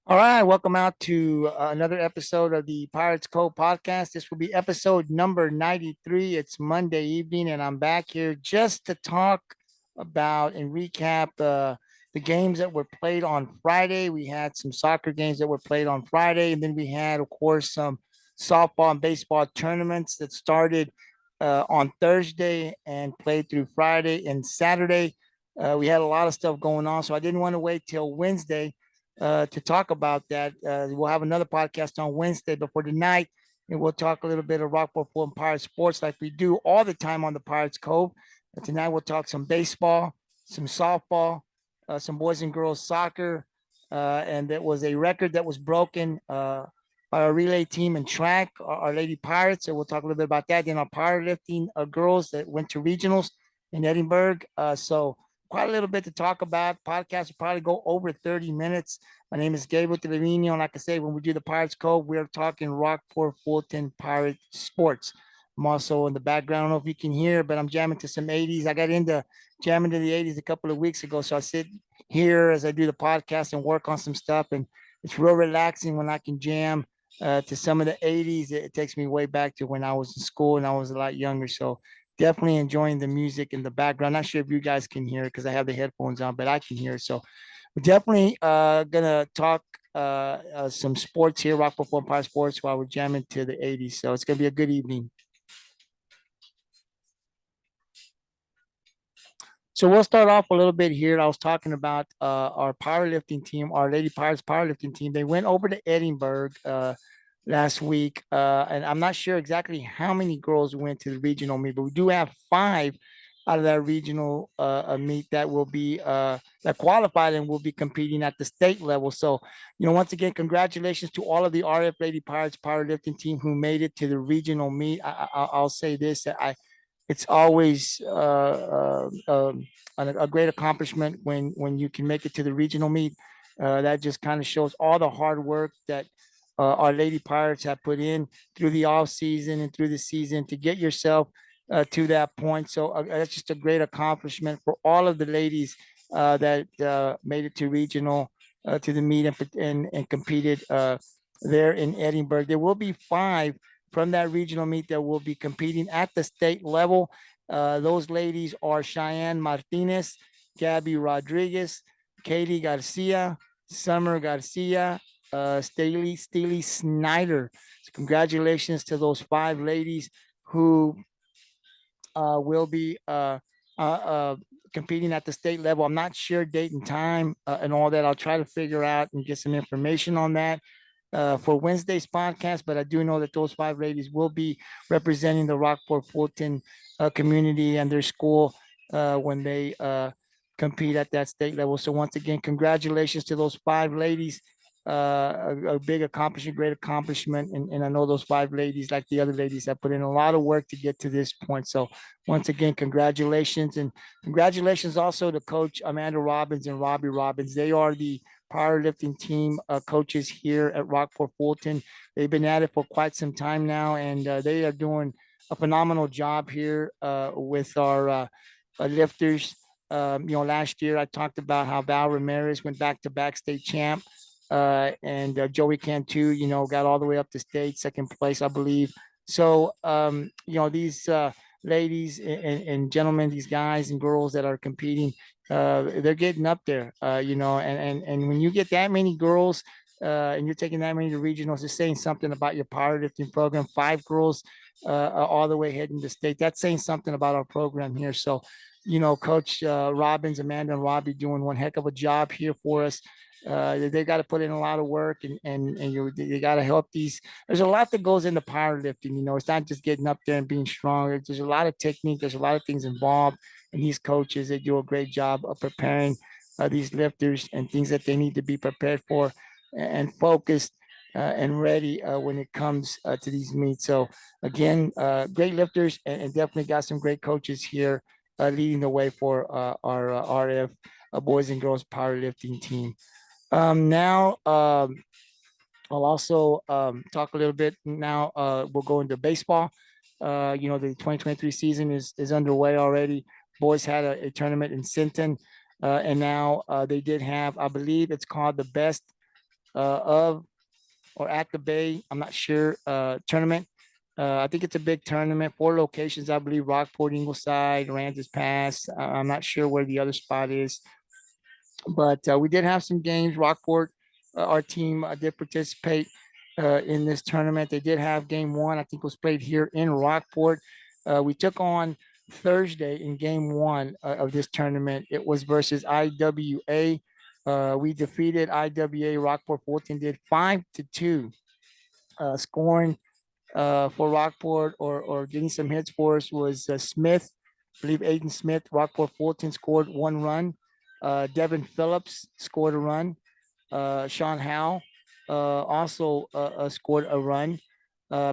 All right, welcome out to another episode of the Pirates Cove podcast. This will be episode number 93. It's Monday evening, and I'm back here just to talk about and recap the games that were played on Friday. We had some soccer games that were played on Friday, and then we had, of course, some softball and baseball tournaments that started on Thursday and played through Friday and Saturday. We had a lot of stuff going on, so I didn't want to wait till Wednesday to talk about that. We'll have another podcast on Wednesday, but for tonight, and we'll talk a little bit of Rockport-Fulton Pirates sports like we do all the time on the Pirates Cove. Tonight, we'll talk some baseball, some softball, some boys and girls soccer, and there was a record that was broken by our relay team in track, our Lady Pirates. So we'll talk a little bit about that. Then our powerlifting girls that went to regionals in Edinburgh. So quite a little bit to talk about. Podcast will probably go over 30 minutes. My name is Gabby Rodriguez. Like I say, when we do the Pirates Cove, we're talking Rockport-Fulton Pirate sports. I'm also in the background. I don't know if you can hear, but I'm jamming to some 80s. I got into jamming to the 80s a couple of weeks ago. So I sit here as I do the podcast and work on some stuff. And it's real relaxing when I can jam to some of the 80s. It takes me way back to when I was in school and I was a lot younger. So definitely enjoying the music in the background. Not sure if you guys can hear it because I have the headphones on, but I can hear it. So we're definitely gonna talk some sports here, Rockport Empire Sports, while we're jamming to the 80s. So it's gonna be a good evening. So we'll start off a little bit here. I was talking about our powerlifting team, our Lady Pirates powerlifting team. They went over to Edinburgh last week, and I'm not sure exactly how many girls went to the regional meet, but we do have five out of that regional meet that will be that qualified and will be competing at the state level. So, once again, congratulations to all of the RF Lady Pirates powerlifting team who made it to the regional meet. I'll say this: it's always a great accomplishment when you can make it to the regional meet. That just kind of shows all the hard work that our Lady Pirates have put in through the off season and through the season to get yourself to that point. So that's just a great accomplishment for all of the ladies that made it to regional to the meet and competed there in Edinburgh. There will be five from that regional meet that will be competing at the state level. Those ladies are Cheyenne Martinez, Gabby Rodriguez, Katie Garcia, Summer Garcia, Stehle Synder. So congratulations to those five ladies who will be competing at the state level. I'm not sure date and time and all that. I'll try to figure out and get some information on that for Wednesday's podcast, but I do know that those five ladies will be representing the Rockport-Fulton community and their school when they compete at that state level. So once again, congratulations to those five ladies. A big accomplishment, great accomplishment. And I know those five ladies, like the other ladies, have put in a lot of work to get to this point. So once again, congratulations. And congratulations also to Coach Amanda Robbins and Robbie Robbins. They are the powerlifting team coaches here at Rockport-Fulton. They've been at it for quite some time now, and they are doing a phenomenal job here with our lifters. Last year I talked about how Val Ramirez went back-to-back state champ, and Joey Cantu, got all the way up to state, second place, I believe. So, these ladies and gentlemen, these guys and girls that are competing, they're getting up there, and when you get that many girls and you're taking that many to regionals, it's saying something about your powerlifting program. Five girls all the way heading to state. That's saying something about our program here. So, Coach Robbins, Amanda, and Robbie doing one heck of a job here for us. They got to put in a lot of work and you got to help these. There's a lot that goes into powerlifting. It's not just getting up there and being strong. There's a lot of technique. There's a lot of things involved. And these coaches, they do a great job of preparing these lifters and things that they need to be prepared for and focused and ready when it comes to these meets. So again, great lifters and definitely got some great coaches here leading the way for our RF boys and girls powerlifting team. Now, I'll also talk a little bit now. We'll go into baseball. The 2023 season is underway already. Boys had a tournament in Sinton, and now they did have, I believe it's called the best of or at the Bay, I'm not sure, tournament. I think it's a big tournament. 4 locations, I believe: Rockport, Ingleside, Rances Pass. I'm not sure where the other spot is, but we did have some games. Rockport, our team did participate in this tournament. They did have game 1, I think was played here in Rockport. We took on Thursday in game 1 of this tournament. It was versus IWA. We defeated IWA. Rockport-Fulton did 5-2, scoring for Rockport, or getting some hits for us, was Smith. I believe Aiden Smith. Rockport-Fulton scored 1 run. Devin Phillips scored a run. Sean Howe also scored a run.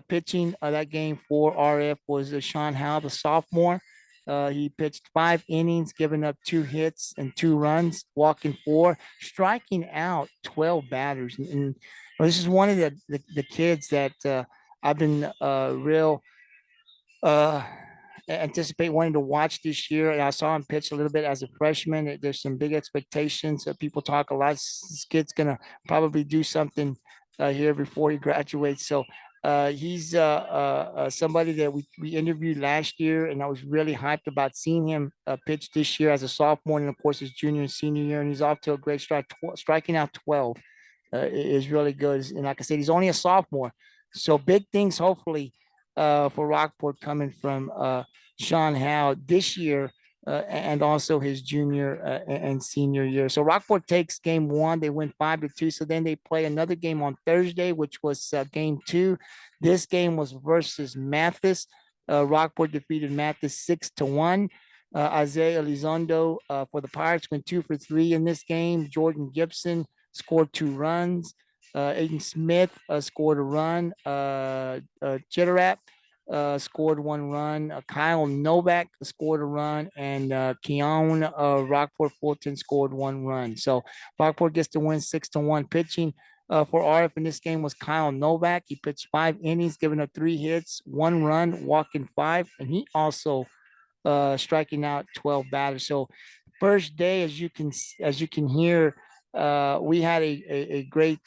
Pitching that game for RF was Sean Howe, the sophomore. He pitched 5 innings, giving up 2 hits and 2 runs, walking 4, striking out 12 batters. And this is one of the kids that I've been real uh, anticipate wanting to watch this year. And I saw him pitch a little bit as a freshman. There's some big expectations. People talk a lot. This kid's gonna probably do something here before he graduates. So he's somebody that we interviewed last year, and I was really hyped about seeing him pitch this year as a sophomore, and of course his junior and senior year. And he's off to a great start, striking out 12 is really good. And like I said, he's only a sophomore, so big things hopefully for Rockport coming from Sean Howe this year, and also his junior and senior year. So Rockport takes game 1. They win 5-2. So then they play another game on Thursday, which was game 2. This game was versus Mathis. Rockport defeated Mathis 6-1. Isaiah Elizondo for the Pirates went 2 for 3 in this game. Jordan Gibson scored 2 runs. Aiden Smith scored a run. Chitterat scored 1 run. Kyle Novak scored a run, and Keon Rockport-Fulton scored 1 run. So Rockport gets to win 6-1. Pitching for RF in this game was Kyle Novak. He pitched 5 innings, giving up 3 hits, 1 run, walking 5, and he also striking out 12 batters. So first day, as you can hear, we had a great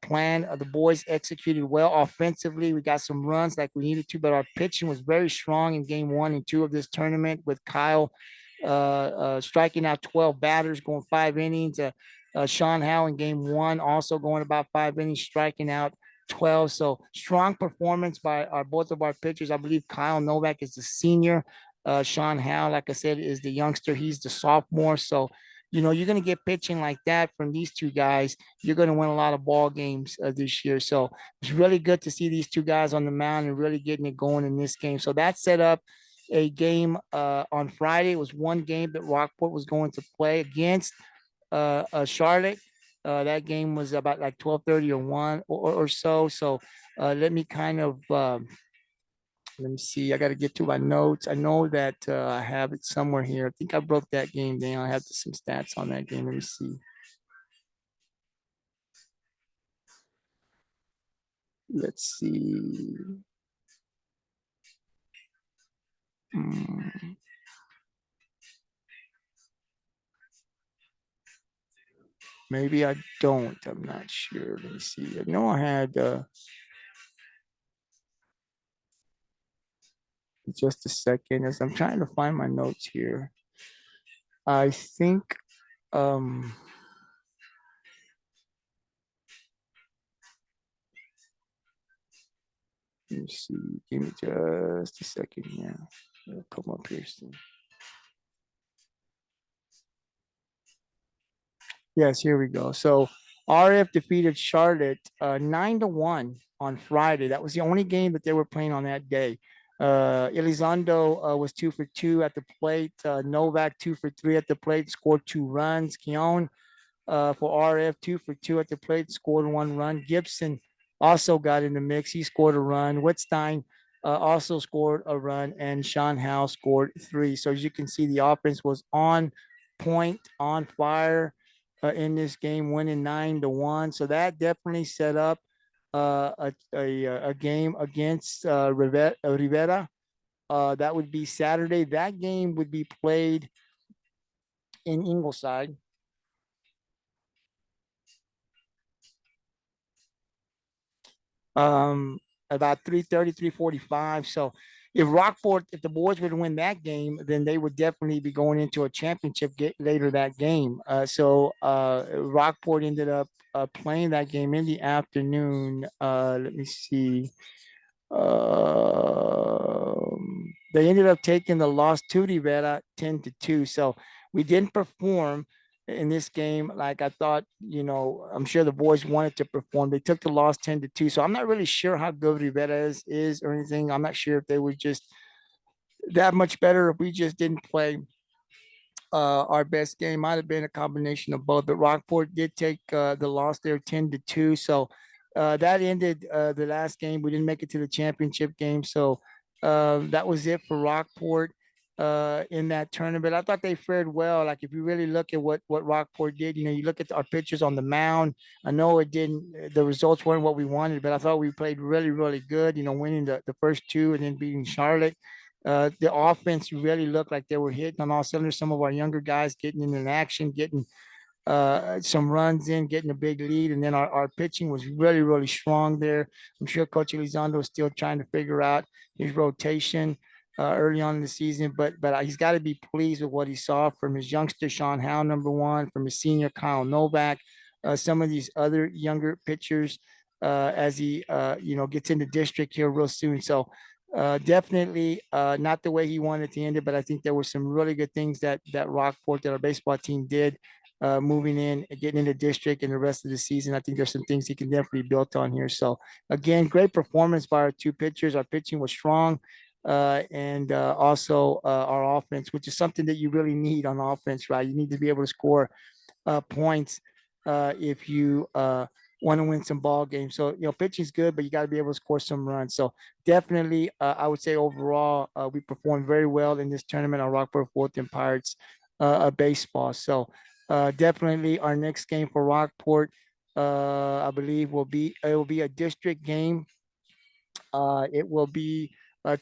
plan. The boys executed well offensively. We got some runs like we needed to, but our pitching was very strong in game 1 and 2 of this tournament, with Kyle striking out 12 batters, going 5 innings. Sean Howe in game 1 also going about 5 innings, striking out 12. So strong performance by both of our pitchers. I believe Kyle Novak is the senior. Sean Howe, like I said, is the youngster. He's the sophomore. So you're going to get pitching like that from these 2 guys. You're going to win a lot of ball games this year. So it's really good to see these 2 guys on the mound and really getting it going in this game. So that set up a game on Friday. It was one game that Rockport was going to play against Charlotte. That game was about like 12:30 or 1 or so. So let me let me see. I got to get to my notes. I know that I have it somewhere here. I think I broke that game down. I have some stats on that game. Let me see. Let's see. Maybe I don't. I'm not sure. Let me see. I know I had just a second as I'm trying to find my notes here. I think let me see. Give me just a second here. It'll come up here soon. Yes, here we go. So RF defeated Charlotte 9-1 on Friday. That was the only game that they were playing on that day. Elizondo was 2 for 2 at the plate. Novak 2 for 3 at the plate, scored 2 runs. Keon for RF 2 for 2 at the plate, scored 1 run. Gibson also got in the mix. He scored a run. Whitstein also scored a run, and Sean Howe scored 3. So as you can see, the offense was on point, on fire in this game, winning 9-1. So that definitely set up a game against Riviera. That would be Saturday. That game would be played in Ingleside. um, about 3:30, 3:45. So if the boys would win that game, then they would definitely be going into a championship later that game. Rockport ended up playing that game in the afternoon. Let me see. They ended up taking the loss to Riviera 10-2. So we didn't perform in this game like I thought. I'm sure the boys wanted to perform. They took the loss 10-2. So I'm not really sure how good Riviera is or anything. I'm not sure if they were just that much better if we just didn't play our best game. Might have been a combination of both, but Rockport did take the loss there 10-2. So that ended the last game. We didn't make it to the championship game. So that was it for Rockport in that tournament. I thought they fared well. Like if you really look at what Rockport did, you look at our pitchers on the mound. I know it didn't, the results weren't what we wanted, but I thought we played really, really good, winning the first two and then beating Charlotte. The offense really looked like they were hitting on all cylinders. Some of our younger guys getting in action, getting some runs in, getting a big lead. And then our pitching was really, really strong there. I'm sure Coach Elizondo is still trying to figure out his rotation early on in the season, but he's got to be pleased with what he saw from his youngster, Sean Howe, number one, from his senior, Kyle Novak, some of these other younger pitchers as he, gets into district here real soon. So definitely not the way he wanted to end it, but I think there were some really good things that Rockport, that our baseball team did moving in, getting into district and the rest of the season. I think there's some things he can definitely build on here. So again, great performance by our two pitchers. Our pitching was strong. And also our offense, which is something that you really need on offense, right? You need to be able to score points if you want to win some ball games. So, pitching's good, but you got to be able to score some runs. So definitely, I would say overall, we performed very well in this tournament on Rockport-Fulton Pirates baseball. So definitely our next game for Rockport, I believe it will be a district game. It will be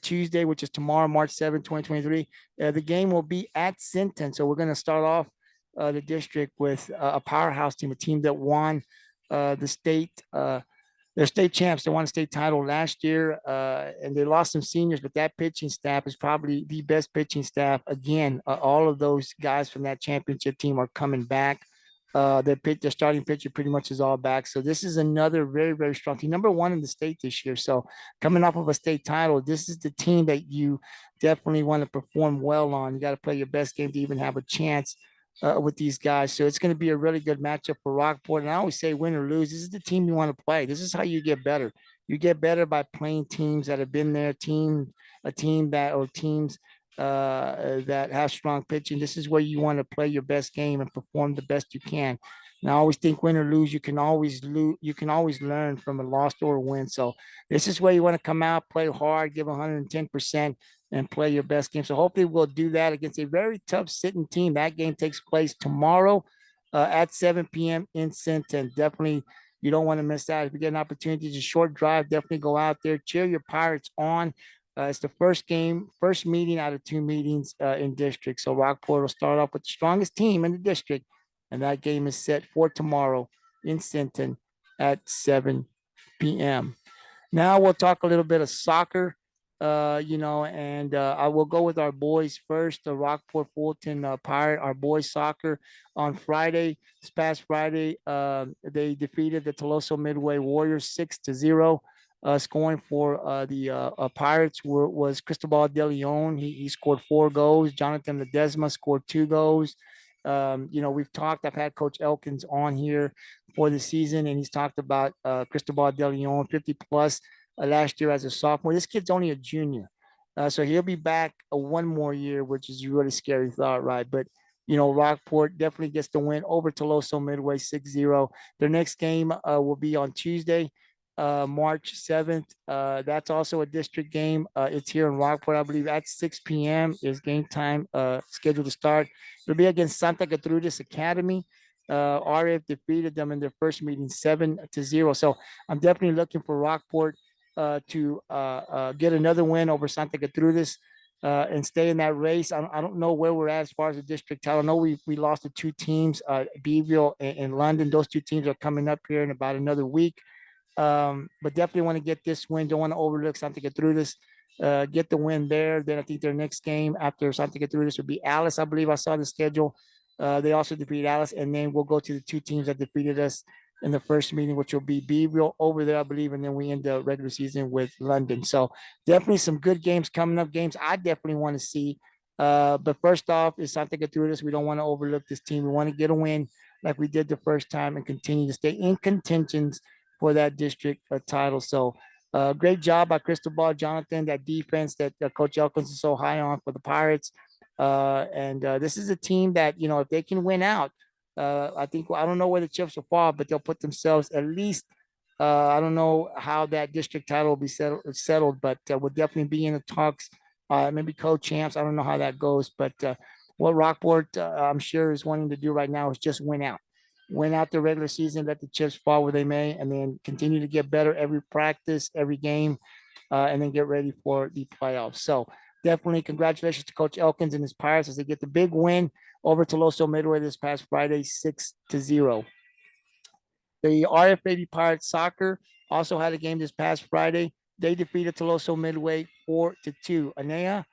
Tuesday, which is tomorrow, March 7th, 2023. The game will be at Sinton. So we're going to start off the district with a powerhouse team, a team that won the state. They're state champs. They won a state title last year, and they lost some seniors, but that pitching staff is probably the best pitching staff. Again, all of those guys from that championship team are coming back. Their starting pitcher pretty much is all back. So this is another very, very strong team. Number one in the state this year. So coming off of a state title, this is the team that you definitely want to perform well on. You got to play your best game to even have a chance with these guys. So it's going to be a really good matchup for Rockport. And I always say win or lose, this is the team you want to play. This is how you get better. You get better by playing teams that have been there, teams that have strong pitching. This is where you want to play your best game and perform the best you can. And I always think win or lose, you can always lose. You can always learn from a loss or a win. So this is where you want to come out, play hard, give 110%, and play your best game. So hopefully we'll do that against a very tough Sinton team. That game takes place tomorrow at 7 p.m. in Sinton. Definitely, you don't want to miss that. If you get an opportunity, it's a short drive. Definitely go out there, cheer your Pirates on. It's the first meeting out of two meetings in district. So Rockport will start off with the strongest team in the district, and that game is set for tomorrow in Sinton at 7 p.m. Now we'll talk a little bit of soccer, and I will go with our boys first. The Rockport-Fulton Pirate, our boys soccer on Friday. This past Friday, they defeated the Toloso Midway Warriors 6-0. Scoring for the Pirates was Cristobol Deleon. He scored 4 goals. Jonathan Ledesma scored 2 goals. We've talked. I've had Coach Elkins on here for the season, and he's talked about Cristobol Deleon, 50 plus last year as a sophomore. This kid's only a junior, so he'll be back one more year, which is a really scary thought, right? But Rockport definitely gets the win over Toloso Midway 6-0. Their next game will be on Tuesday, March 7th. That's also a district game. It's here in Rockport, I believe, at 6 p.m. is game time scheduled to start. It'll be against Santa Gertrudis Academy. RF defeated them in their first meeting 7-0. So I'm definitely looking for Rockport to get another win over Santa Gertrudis and stay in that race. I don't know where we're at as far as the district title. I know we lost to 2 teams, Beeville and London. Those 2 teams are coming up here in about another week. But definitely want to get this win. Don't want to overlook Santa Gertrudis. Get the win there. Then I think their next game after Santa Gertrudis would be Alice. I believe I saw the schedule. They also defeated Alice, and then we'll go to the two teams that defeated us in the first meeting, which will be Beeville over there, I believe, and then we end the regular season with London. So definitely some good games coming up. Games I definitely want to see. But first off, is Santa Gertrudis. We don't want to overlook this team. We want to get a win like we did the first time and continue to stay in contentions for that district title. So great job by Cristobol, Jonathan, that defense that Coach Elkins is so high on for the Pirates. And this is a team that, you know, if they can win out, I think, I don't know where the chips will fall, but they'll put themselves at least, I don't know how that district title will be settled, but we'll definitely be in the talks, maybe co-champs. I don't know how that goes, but what Rockport, I'm sure, is wanting to do right now is just win out the regular season, let the chips fall where they may, and then continue to get better every practice, every game, and then get ready for the playoffs. So definitely congratulations to Coach Elkins and his Pirates as they get the big win over Toloso Midway this past Friday, 6-0. The RF Lady Pirates Soccer also had a game this past Friday. They defeated Toloso Midway 4-2. Anea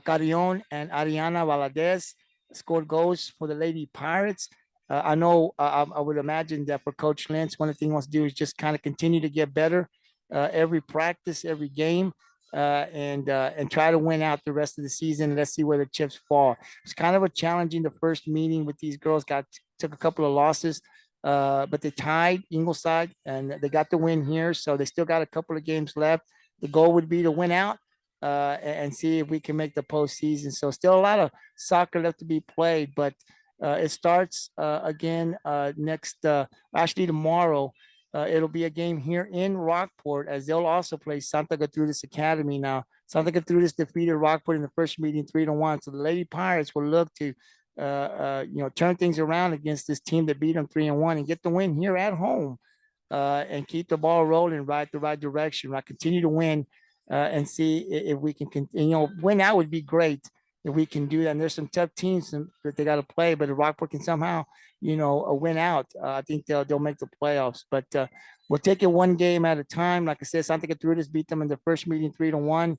Carrion and Ariana Valadez scored goals for the Lady Pirates. I know I would imagine that for Coach Lentz, one of the things he wants to do is just kind of continue to get better every practice, every game, and try to win out the rest of the season. Let's see where the chips fall. It's kind of a challenging the first meeting with these girls. Took a couple of losses, but they tied Ingleside and they got the win here. So they still got a couple of games left. The goal would be to win out and see if we can make the postseason. So still a lot of soccer left to be played, but it starts again actually tomorrow. It'll be a game here in Rockport as they'll also play Santa Gertrudis Academy. Now, Santa Gertrudis defeated Rockport in the first meeting 3-1. So the Lady Pirates will look to turn things around against this team that beat them 3-1 and get the win here at home and keep the ball rolling the right direction. Right, continue to win and see if we can continue. Win out would be great if we can do that. And there's some tough teams that they got to play, but if Rockport can somehow, win out, I think they'll make the playoffs. But we'll take it one game at a time. Like I said, Santa Gertrudis beat them in the first meeting 3-1.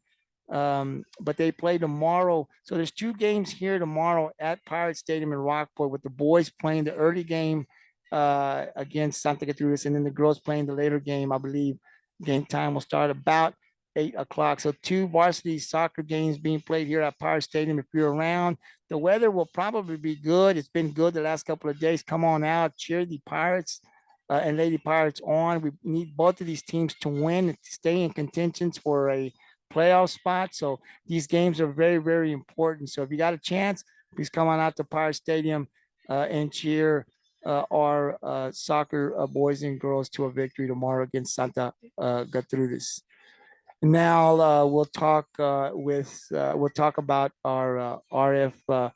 But they play tomorrow. So there's two games here tomorrow at Pirate Stadium in Rockport with the boys playing the early game against Santa Gertrudis, and then the girls playing the later game. I believe game time will start about 8 o'clock. So two varsity soccer games being played here at Pirate Stadium. If you're around, the weather will probably be good. It's been good the last couple of days. Come on out, cheer the Pirates and Lady Pirates on. We need both of these teams to win and stay in contentions for a playoff spot. So these games are very, very important. So if you got a chance, please come on out to Pirate Stadium and cheer our soccer boys and girls to a victory tomorrow against Santa Gertrudis. Now we'll talk about our RF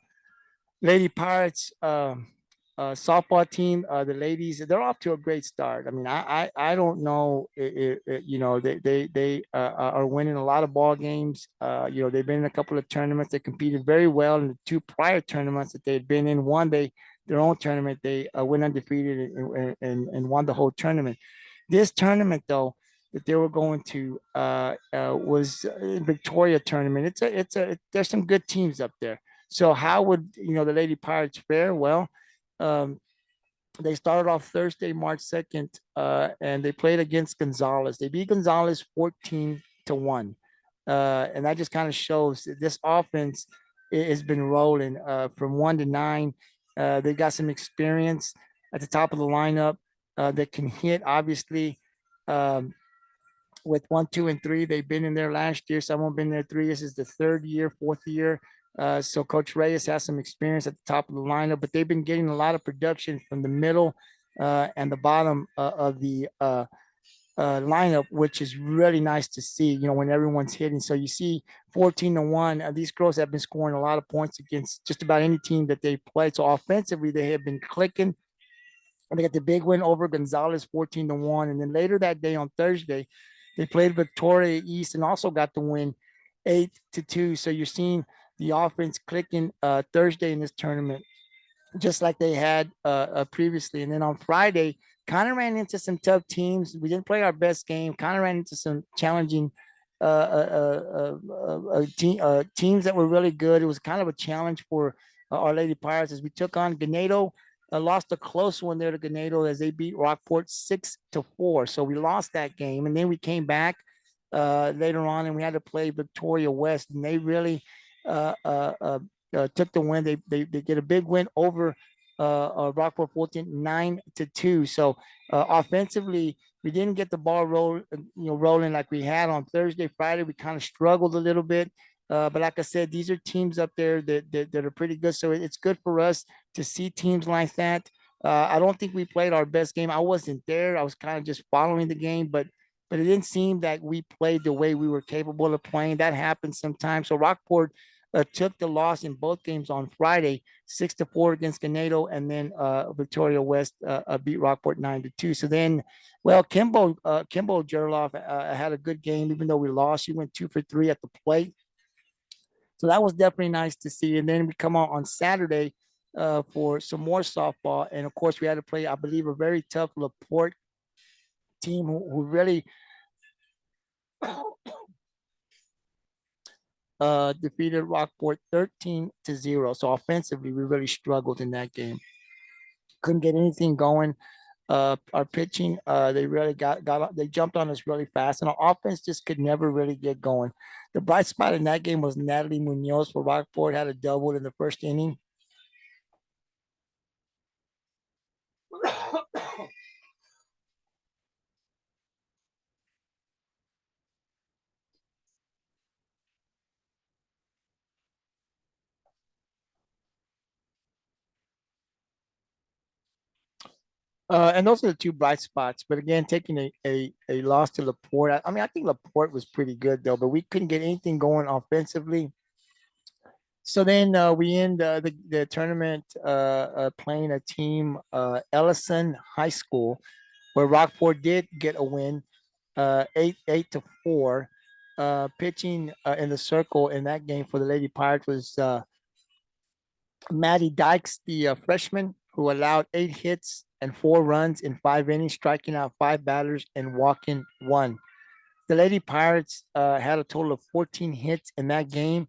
Lady Pirates softball team. The ladies, they're off to a great start. I mean, I don't know, they are winning a lot of ball games. They've been in a couple of tournaments. They competed very well in the two prior tournaments that they'd been in. One, their own tournament, they went undefeated and won the whole tournament. This tournament, though, that they were going to was Victoria tournament. There's some good teams up there. So how would the Lady Pirates fare? Well, they started off Thursday, March 2nd, and they played against Gonzales. They beat Gonzales 14-1, and that just kind of shows that this offense has been rolling from 1 to 9. They got some experience at the top of the lineup that can hit. Obviously, with 1, 2, and 3. They've been in there last year. Some have been there 3 years. This is the third year, fourth year. So Coach Reyes has some experience at the top of the lineup, but they've been getting a lot of production from the middle and the bottom of the lineup, which is really nice to see, when everyone's hitting. So you see 14-1. These girls have been scoring a lot of points against just about any team that they play. So offensively, they have been clicking. And they got the big win over Gonzales 14-1. And then later that day on Thursday, they played Victoria East and also got the win 8-2. So you're seeing the offense clicking Thursday in this tournament. just like they had previously. And then on Friday, kind of ran into some tough teams. We didn't play our best game. Kind of ran into some challenging teams that were really good. It was kind of a challenge for Our Lady Pirates as we took on Ganado. Lost a close one there to Ganado as they beat Rockport 6-4. So we lost that game, and then we came back later on, and we had to play Victoria West, and they really uh, uh, uh, took the win. They get a big win over Rockport-Fulton 9-2. So offensively, we didn't get the ball rolling like we had on Thursday, Friday. We kind of struggled a little bit. But like I said, these are teams up there that are pretty good. So it's good for us to see teams like that. I don't think we played our best game. I wasn't there. I was kind of just following the game, but it didn't seem that we played the way we were capable of playing. That happens sometimes. So Rockport took the loss in both games on Friday, 6-4 against Ganado, and then Victoria West beat Rockport 9-2. So then, well, Kimbo Gerloff had a good game, even though we lost. He went 2 for 3 at the plate. So that was definitely nice to see. And then we come on Saturday for some more softball. And of course, we had to play, I believe, a very tough Laporte team who really defeated Rockport 13-0. So offensively, we really struggled in that game. Couldn't get anything going. Our pitching, they really they jumped on us really fast, and our offense just could never really get going. The bright spot in that game was Natalie Munoz for Rockport, had a double in the first inning. And those are the two bright spots. But again, taking a loss to Laporte, I mean, I think Laporte was pretty good though, but we couldn't get anything going offensively. So then we end the tournament playing a team, Ellison High School, where Rockport did get a win, 8-4. Pitching in the circle in that game for the Lady Pirates was Maddie Dykes, the freshman, who allowed 8 hits and 4 runs in 5 innings, striking out 5 batters and walking one. The Lady Pirates had a total of 14 hits in that game.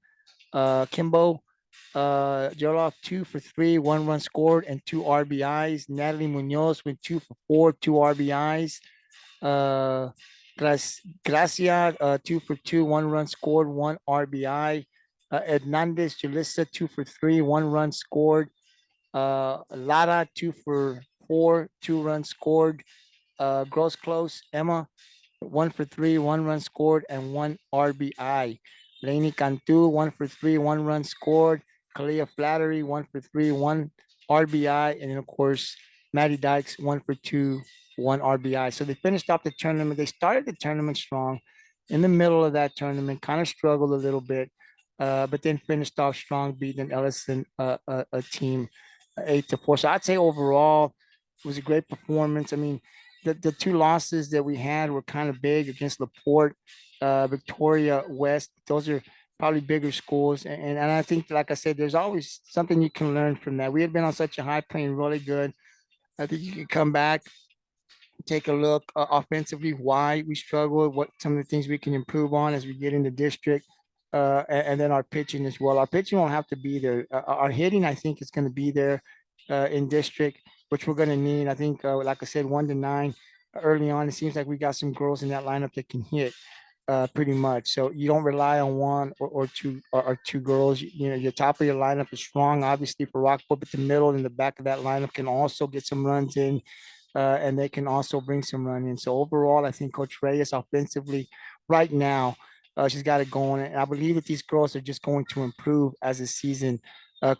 Kimbo Joloff 2 for 3, 1 run scored, and 2 RBIs. Natalie Munoz went 2 for 4, 2 RBIs. Uh, Gracia 2 for 2, 1 run scored, 1 RBI. Hernandez Julissa 2 for 3, 1 run scored. Lara 2 for 4, 2 runs scored. Gross Close Emma 1 for 3, 1 run scored, and 1 RBI. Lainey Cantu, 1 for 3, 1 run scored. Kalia Flattery, 1 for 3, 1 RBI. And then, of course, Maddie Dykes, 1 for 2, 1 RBI. So they finished off the tournament. They started the tournament strong. In the middle of that tournament, kind of struggled a little bit, but then finished off strong, beating Ellison, a team 8-4. So I'd say overall, it was a great performance. I mean, the two losses that we had were kind of big against Laporte, Victoria West. Those are probably bigger schools. And I think, like I said, there's always something you can learn from that. We had been on such a high, playing really good. I think you can come back, take a look offensively, why we struggle, what some of the things we can improve on as we get into district. And then our pitching as well. Our pitching won't have to be there. Our hitting, I think, is going to be there in district, which we're going to need. I think, like I said, 1 to 9 early on. It seems like we got some girls in that lineup that can hit pretty much. So you don't rely on one or two girls. You know, your top of your lineup is strong, obviously for Rockport, but the middle and the back of that lineup can also get some runs in. And they can also bring some run in. So overall, I think Coach Reyes offensively right now, she's got it going. And I believe that these girls are just going to improve as the season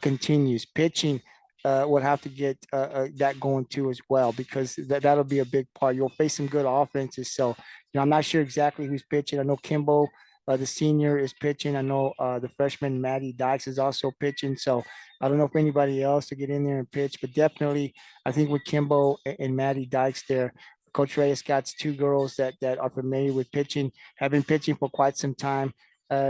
continues. Pitching will have to get that going too as well, because that'll be a big part. You'll face some good offenses. So, I'm not sure exactly who's pitching. I know Kimbo, the senior, is pitching. I know the freshman Maddie Dykes is also pitching. So I don't know if anybody else to get in there and pitch, but definitely I think with Kimbo and Maddie Dykes there, Coach Reyes got two girls that are familiar with pitching, have been pitching for quite some time.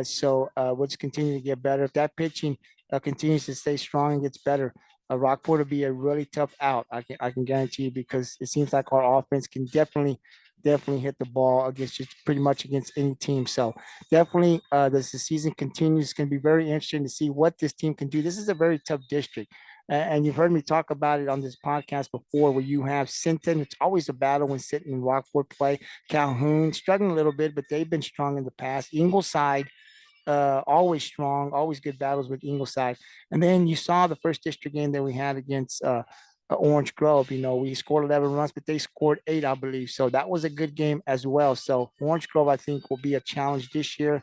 So we'll just continue to get better. If that pitching continues to stay strong and gets better, Rockport will be a really tough out. I can guarantee you, because it seems like our offense can definitely hit the ball against just pretty much against any team. So definitely, as the season continues, it's going to be very interesting to see what this team can do. This is a very tough district. And you've heard me talk about it on this podcast before, where you have Sinton. It's always a battle when Sinton and Rockport play. Calhoun struggling a little bit, but they've been strong in the past. Ingleside, always strong, always good battles with Ingleside. And then you saw the first district game that we had against Orange Grove. We scored 11 runs, but they scored 8, I believe. So that was a good game as well. So Orange Grove, I think, will be a challenge this year,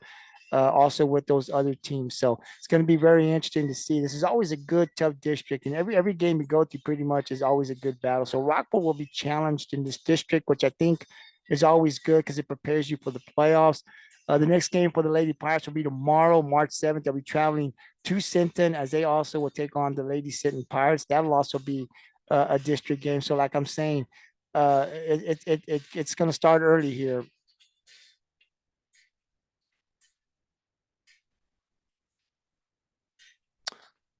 also with those other teams. So it's going to be very interesting to see. This is always a good, tough district, and every game we go to pretty much is always a good battle. So Rockport will be challenged in this district, which I think is always good because it prepares you for the playoffs. The next game for the Lady Pirates will be tomorrow, March 7th. They'll be traveling to Sinton, as they also will take on the Lady Sinton Pirates. That'll also be a district game. So, like I'm saying, it's going to start early here.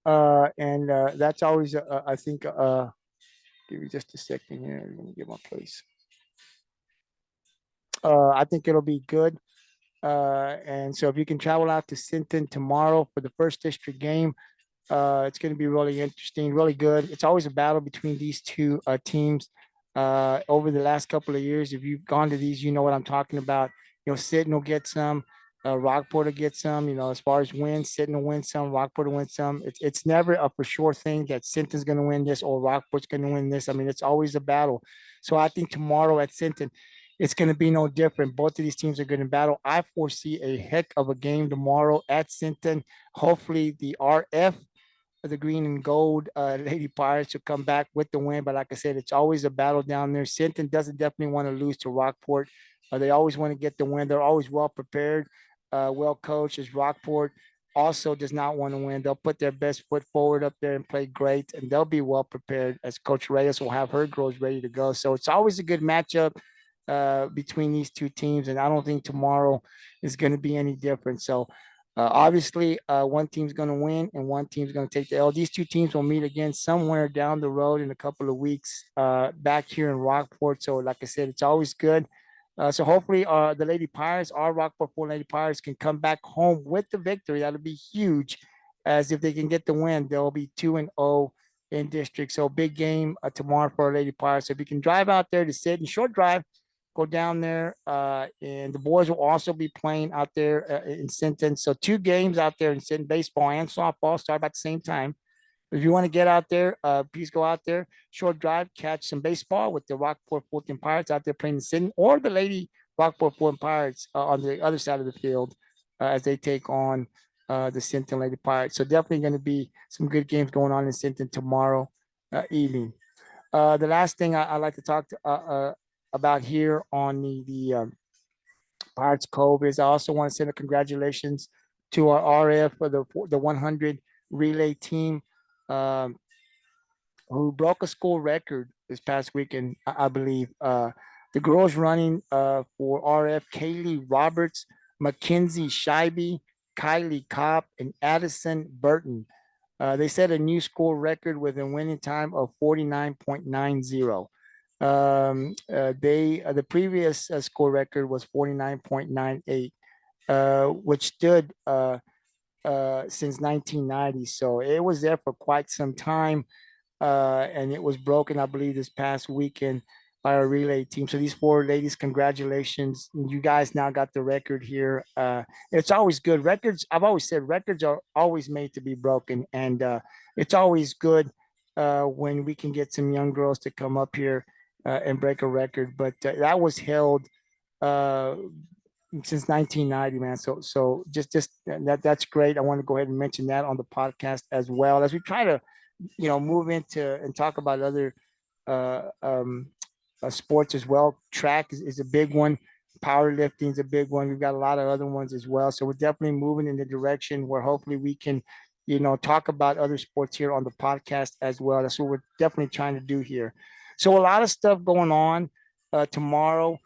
And that's always, I think, give me just a second here. Let me get my place. I think it'll be good. And so if you can travel out to Sinton tomorrow for the first district game, it's going to be really interesting, really good. It's always a battle between these two teams. Over the last couple of years, if you've gone to these, you know what I'm talking about. Sinton will get some, Rockport will get some. As far as wins, Sinton will win some, Rockport will win some. It's never a for sure thing that Sinton's going to win this or Rockport's going to win this. I mean, it's always a battle. So I think tomorrow at Sinton, it's going to be no different. Both of these teams are going to battle. I foresee a heck of a game tomorrow at Sinton. Hopefully, the RF, the green and gold Lady Pirates, will come back with the win. But like I said, it's always a battle down there. Sinton doesn't definitely want to lose to Rockport. They always want to get the win. They're always well prepared, well coached. As Rockport also does not want to win. They'll put their best foot forward up there and play great, and they'll be well prepared, as Coach Reyes will have her girls ready to go. So it's always a good matchup between these two teams, and I don't think tomorrow is going to be any different. So obviously, one team's going to win and one team's going to take the L. These two teams will meet again somewhere down the road in a couple of weeks back here in Rockport. So, like I said, it's always good. So hopefully, the Lady Pirates, our Rockport-Fulton Lady Pirates, can come back home with the victory. That'll be huge, as if they can get the win, they'll be 2-0 in district. So big game tomorrow for our Lady Pirates. So if you can drive out there to sit and short drive, go down there, and the boys will also be playing out there in Sinton. So 2 games out there in Sinton, baseball and softball start about the same time. If you want to get out there, please go out there, short drive, catch some baseball with the Rockport-Fulton Pirates out there playing in Sinton, or the Lady Rockport-Fulton Pirates on the other side of the field as they take on the Sinton Lady Pirates. So definitely going to be some good games going on in Sinton tomorrow evening. The last thing I'd like to talk about here on the Pirates Cove is I also want to send a congratulations to our RF for the 100 relay team, um, who broke a school record this past weekend, I believe. The girls running for RF: Kaylee Roberts, Mackenzie Scheibe, Kylie Kopp, and Addison Burton. They set a new school record with a winning time of 49.90. The previous school record was 49.98, which stood since 1990. So it was there for quite some time, and it was broken, I believe, this past weekend by our relay team. So these 4 ladies, congratulations! You guys now got the record here. It's always good. Records, I've always said, records are always made to be broken, and it's always good when we can get some young girls to come up here and break a record. But that was held uh, since 1990, man. So just that's great. I want to go ahead and mention that on the podcast, as well as we try to move into and talk about other uh, um, sports as well. Track is a big one. Powerlifting is a big one. We've got a lot of other ones as well. So we're definitely moving in the direction where hopefully we can, talk about other sports here on the podcast as well. That's what we're definitely trying to do here. So a lot of stuff going on tomorrow.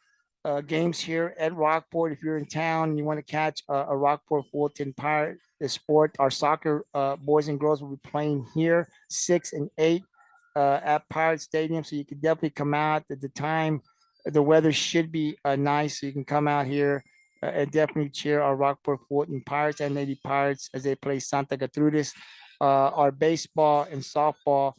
games here at Rockport. If you're in town and you want to catch a Rockport-Fulton Pirate sport, our soccer boys and girls will be playing here 6 and 8 at Pirate Stadium. So you can definitely come out at the time. The weather should be nice, so you can come out here and definitely cheer our Rockport-Fulton Pirates and Lady Pirates as they play Santa Gertrudis. Our baseball and softball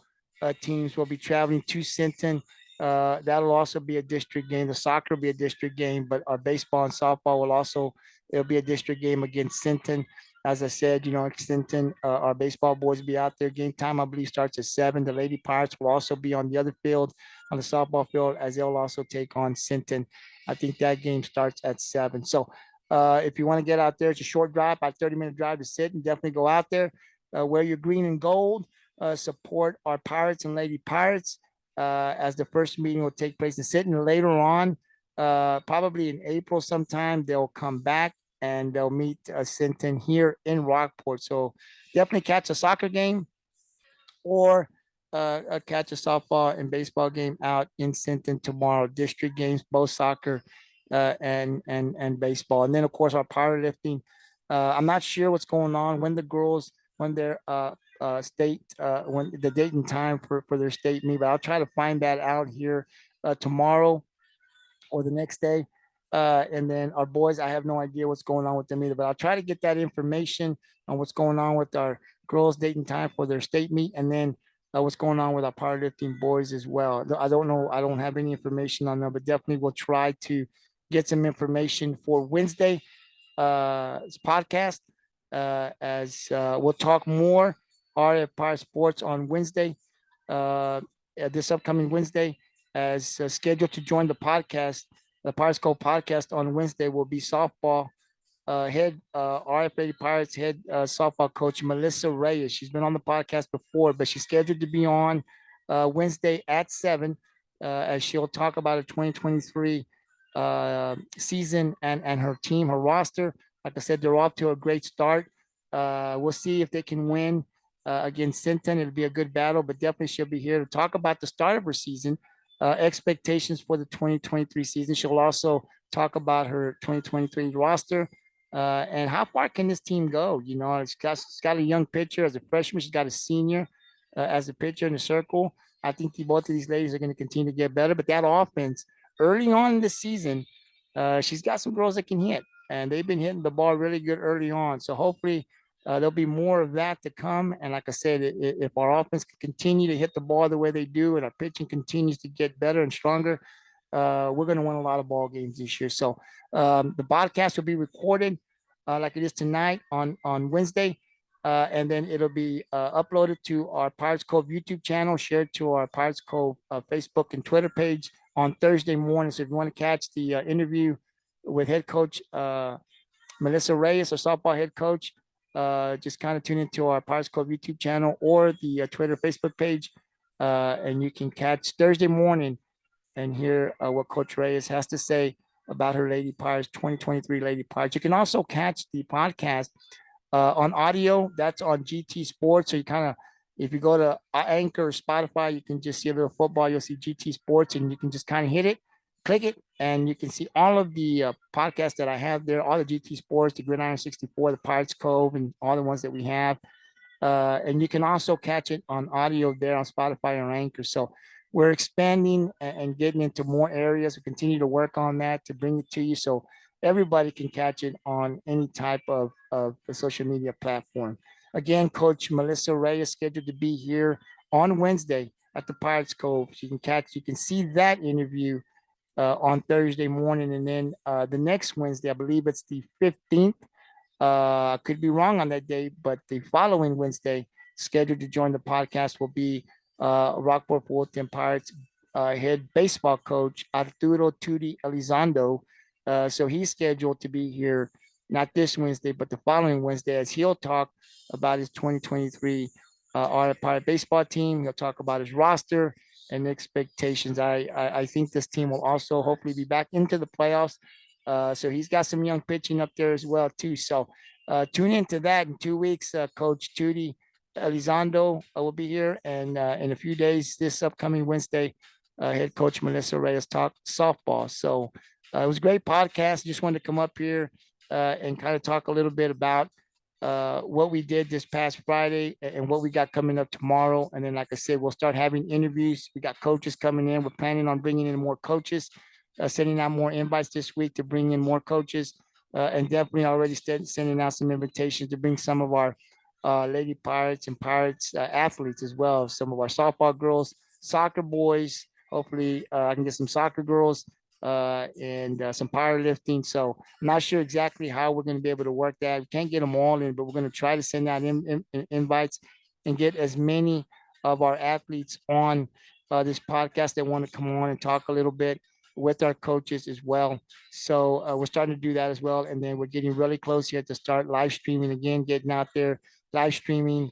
teams will be traveling to Sinton. That'll also be a district game. The soccer will be a district game, but our baseball and softball will also, it'll be a district game against Sinton. As I said, Sinton, our baseball boys will be out there. Game time, I believe, starts at 7. The Lady Pirates will also be on the other field, on the softball field, as they'll also take on Sinton. I think that game starts at 7. So if you want to get out there, it's a short drive, about 30-minute drive to Sinton. Definitely go out there, wear your green and gold, support our Pirates and Lady Pirates as the first meeting will take place in Sinton. Later on, probably in April sometime, they'll come back and they'll meet Sinton here in Rockport. So definitely catch a soccer game or catch a softball and baseball game out in Sinton tomorrow. District games, both soccer and baseball. And then, of course, our powerlifting. I'm not sure what's going on when the girls, when their state, when the date and time for their state meet, but I'll try to find that out here tomorrow or the next day. And then our boys, I have no idea what's going on with them either, but I'll try to get that information on what's going on with our girls' date and time for their state meet, and then what's going on with our powerlifting boys as well. I don't know. I don't have any information on them, but definitely we'll try to get some information for Wednesday podcast as we'll talk more RF Power Sports on Wednesday, this upcoming Wednesday, as scheduled to join the podcast. The Pirates Cove podcast on Wednesday will be softball head RF Lady Pirates head softball coach Melissa Reyes. She's been on the podcast before, but she's scheduled to be on Wednesday at 7 as she'll talk about her 2023 season and her team, her roster. Like I said, they're off to a great start. We'll see if they can win against Sinton. It'll be a good battle, but definitely she'll be here to talk about the start of her season, expectations for the 2023 season. She'll also talk about her 2023 roster and how far can this team go. It's got a young pitcher as a freshman. She's got a senior as a pitcher in the circle. I think both of these ladies are going to continue to get better, but that offense early on in the season, she's got some girls that can hit, and they've been hitting the ball really good early on. So hopefully there'll be more of that to come. And like I said, if our offense can continue to hit the ball the way they do, and our pitching continues to get better and stronger, we're going to win a lot of ball games this year. So the podcast will be recorded like it is tonight on Wednesday. And then it'll be uploaded to our Pirates Cove YouTube channel, shared to our Pirates Cove Facebook and Twitter page on Thursday morning. So if you want to catch the interview with head coach Melissa Reyes, our softball head coach, just kind of tune into our Pirates Cove YouTube channel or the Twitter, Facebook page, and you can catch Thursday morning and hear what Coach Reyes has to say about her Lady Pirates, 2023 Lady Pirates. You can also catch the podcast on audio. That's on GT Sports. So you kind of, if you go to Anchor or Spotify, you can just see a little football. You'll see GT Sports, and you can just kind of hit it, click it, and you can see all of the podcasts that I have there, all the GT Sports, the Gridiron 64, the Pirates Cove, and all the ones that we have. And you can also catch it on audio there on Spotify and Anchor. So we're expanding and getting into more areas. We continue to work on that to bring it to you so everybody can catch it on any type of social media platform. Again, Coach Melissa Reyes is scheduled to be here on Wednesday at the Pirates Cove. So you can see that interview on Thursday morning. And then the next Wednesday, I believe it's the 15th. I could be wrong on that day, but the following Wednesday, scheduled to join the podcast will be Rockport-Fulton Pirates head baseball coach Arturo Tutti Elizondo. So he's scheduled to be here not this Wednesday, but the following Wednesday, as he'll talk about his 2023 Pirate baseball team. He'll talk about his roster and expectations. I think this team will also hopefully be back into the playoffs. So he's got some young pitching up there as well too. So tune into that in 2 weeks. Coach Tutti Elizondo will be here, and in a few days, this upcoming Wednesday, head coach Melissa Reyes talk softball. So It was a great podcast. Just wanted to come up here and kind of talk a little bit about what we did this past Friday and what we got coming up tomorrow. And then, like I said, we'll start having interviews. We got coaches coming in. We're planning on bringing in more coaches, sending out more invites this week to bring in more coaches, and definitely already sending out some invitations to bring some of our Lady Pirates and Pirates athletes as well. Some of our softball girls, soccer boys. Hopefully, I can get some soccer girls and some powerlifting. So I'm not sure exactly how we're going to be able to work that. We can't get them all in, but we're going to try to send out invites and get as many of our athletes on this podcast that want to come on and talk a little bit with our coaches as well. So we're starting to do that as well. And then we're getting really close here to start live streaming again, getting out there, live streaming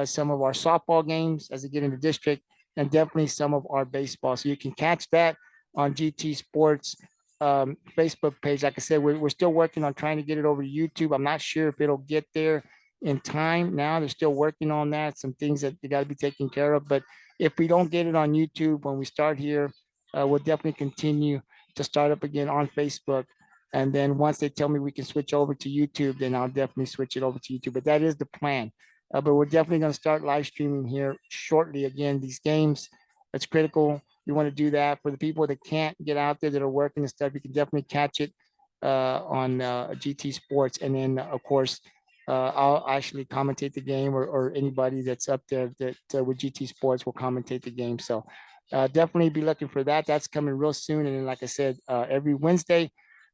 some of our softball games as they get in the district, and definitely some of our baseball. So you can catch that on GT Sports Facebook page. Like I said, we're still working on trying to get it over to YouTube. I'm not sure if it'll get there in time now. They're still working on that. Some things that they got to be taken care of. But if we don't get it on YouTube when we start here, we'll definitely continue to start up again on Facebook. And then once they tell me we can switch over to YouTube, then I'll definitely switch it over to YouTube. But that is the plan. But we're definitely going to start live streaming here shortly. Again, these games, it's critical. You want to do that for the people that can't get out there that are working and stuff. You can definitely catch it on GT Sports. And then, of course, I'll actually commentate the game, or anybody that's up there that with GT Sports will commentate the game. So definitely be looking for that. That's coming real soon. And then, like I said, every Wednesday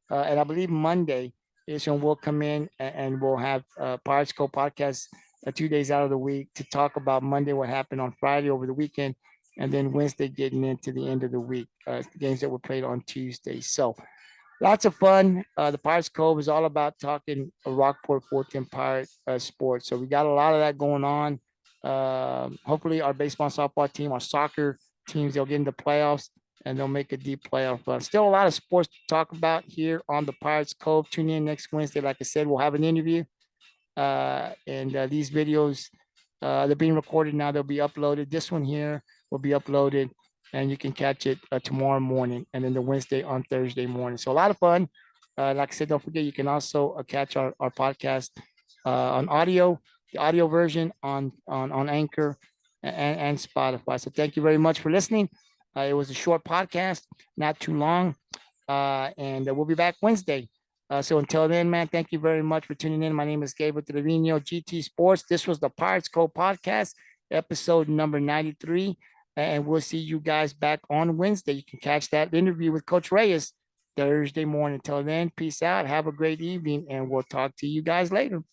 and I believe Monday is when we'll come in and we'll have Pirates Cove podcast 2 days out of the week to talk about Monday, what happened on Friday over the weekend, and then Wednesday getting into the end of the week, games that were played on Tuesday. So lots of fun. The Pirates Cove is all about talking Rockport-Fulton Pirate sports. So we got a lot of that going on. Hopefully our baseball and softball team, our soccer teams, they'll get into playoffs and they'll make a deep playoff. But still a lot of sports to talk about here on the Pirates Cove. Tune in next Wednesday. Like I said, we'll have an interview. And these videos, they're being recorded now. They'll be uploaded. This one here will be uploaded, and you can catch it tomorrow morning, and then the Wednesday on Thursday morning. So a lot of fun. Like I said, don't forget, you can also catch our podcast on audio, the audio version on Anchor and Spotify. So thank you very much for listening. It was a short podcast, not too long, and we'll be back Wednesday. So until then, man, thank you very much for tuning in. My name is Gabby Rodriguez, GT Sports. This was the Pirates Cove podcast, episode number 93. And we'll see you guys back on Wednesday. You can catch that interview with Coach Reyes Thursday morning. Until then, peace out. Have a great evening, and we'll talk to you guys later.